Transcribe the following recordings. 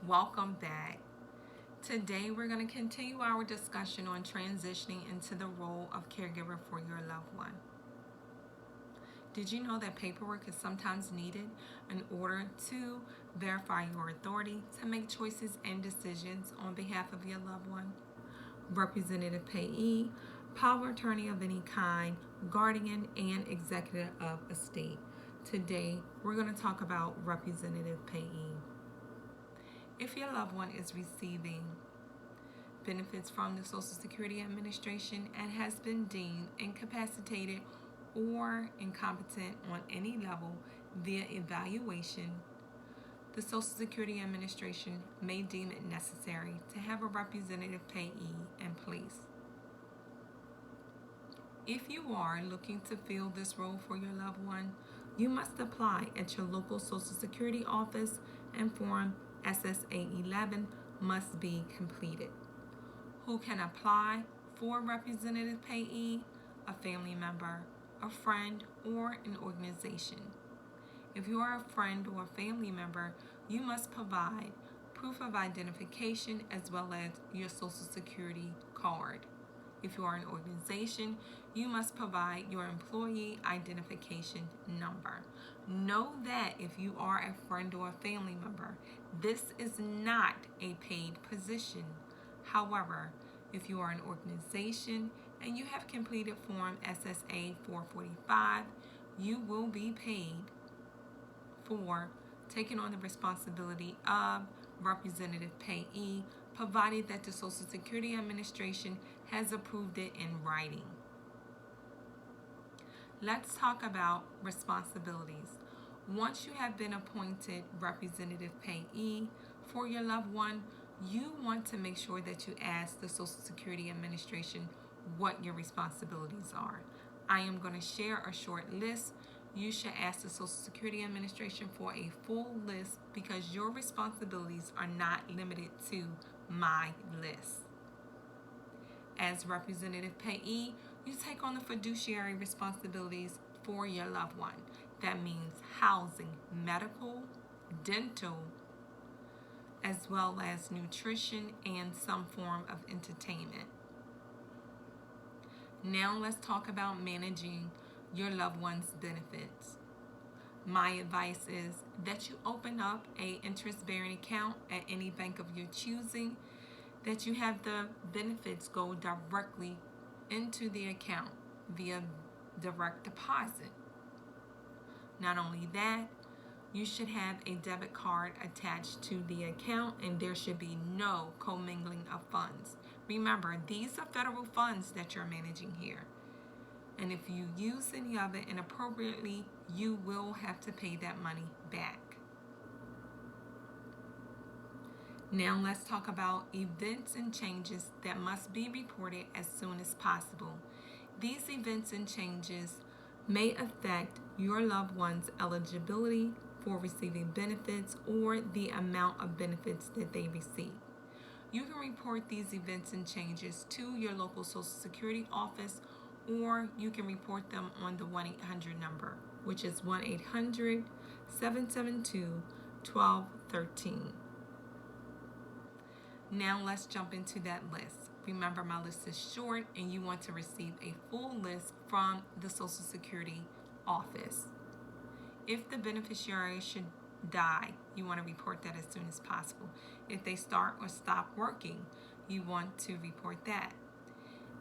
Welcome back. Today we're going to continue our discussion on transitioning into the role of caregiver for your loved one. Did you know that paperwork is sometimes needed in order to verify your authority to make choices and decisions on behalf of your loved one? Representative payee, power attorney of any kind, guardian, and executive of estate. Today we're going to talk about representative payee. If your loved one is receiving benefits from the Social Security Administration and has been deemed incapacitated or incompetent on any level via evaluation, the Social Security Administration may deem it necessary to have a representative payee in place. If you are looking to fill this role for your loved one, you must apply at your local Social Security office and Form SSA 11 must be completed. Who can apply for representative payee? A family member, a friend, or an organization. If you are a friend or a family member, you must provide proof of identification as well as your Social Security card. If you are an organization, you must provide your employee identification number. Know that if you are a friend or a family member, this is not a paid position. However, if you are an organization and you have completed Form SSA 445, you will be paid for taking on the responsibility of representative payee, provided that the Social Security Administration has approved it in writing. Let's talk about responsibilities. Once you have been appointed representative payee for your loved one, you want to make sure that you ask the Social Security Administration what your responsibilities are. I am going to share a short list. You should ask the Social Security Administration for a full list because your responsibilities are not limited to my list. As representative payee, you take on the fiduciary responsibilities for your loved one. That means housing, medical, dental, as well as nutrition and some form of entertainment. Now let's talk about managing your loved one's benefits. My advice is that you open up an interest-bearing account at any bank of your choosing, that you have the benefits go directly into the account via direct deposit. Not only that, you should have a debit card attached to the account and there should be no commingling of funds. Remember, these are federal funds that you're managing here. And if you use any of it inappropriately, you will have to pay that money back. Now let's talk about events and changes that must be reported as soon as possible. These events and changes may affect your loved one's eligibility for receiving benefits or the amount of benefits that they receive. You can report these events and changes to your local Social Security office, or you can report them on the 1-800 number, which is 1-800-772-1213. Now let's jump into that list. Remember, my list is short and you want to receive a full list from the Social Security office. If the beneficiary should die, you want to report that as soon as possible. If they start or stop working, you want to report that.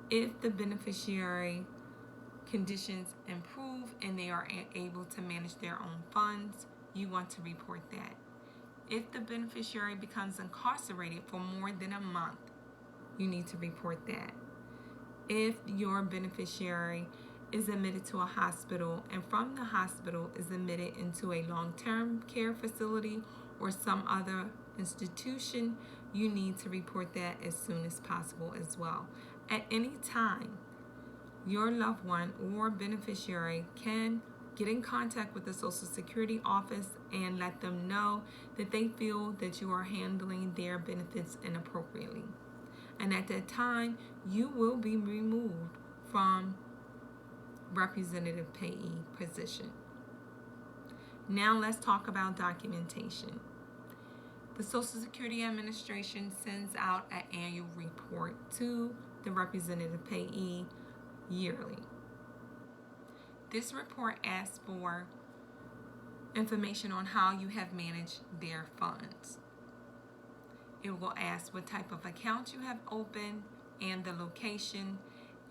If the beneficiary conditions improve and they are able to manage their own funds, you want to report that. If the beneficiary becomes incarcerated for more than a month, you need to report that. If your beneficiary is admitted to a hospital and from the hospital is admitted into a long-term care facility or some other institution, you need to report that as soon as possible as well. At any time, your loved one or beneficiary can get in contact with the Social Security office and let them know that they feel that you are handling their benefits inappropriately. And at that time, you will be removed from representative payee position. Now let's talk about documentation. The Social Security Administration sends out an annual report to the representative payee yearly. This report asks for information on how you have managed their funds. It will ask what type of account you have opened and the location.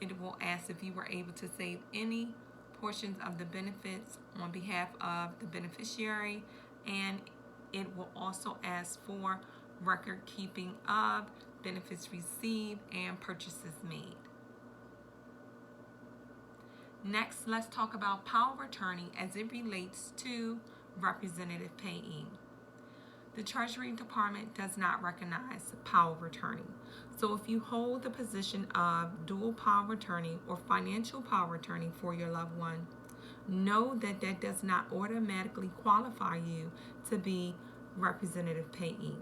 It will ask if you were able to save any portions of the benefits on behalf of the beneficiary, and it will also ask for record keeping of benefits received and purchases made. Next, let's talk about power of attorney as it relates to representative payee. The Treasury Department does not recognize power of attorney. So if you hold the position of dual power of attorney or financial power of attorney for your loved one, know that that does not automatically qualify you to be representative payee.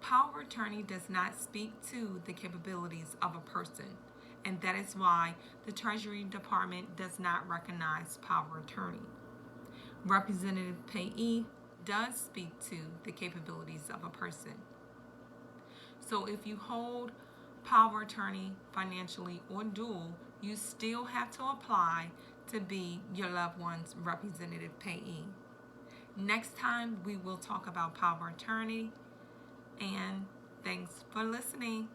Power of attorney does not speak to the capabilities of a person, and that is why the Treasury Department does not recognize power of attorney. Representative payee does speak to the capabilities of a person. So if you hold power of attorney financially or dual, you still have to apply to be your loved one's representative payee. Next time we will talk about power of attorney, and thanks for listening.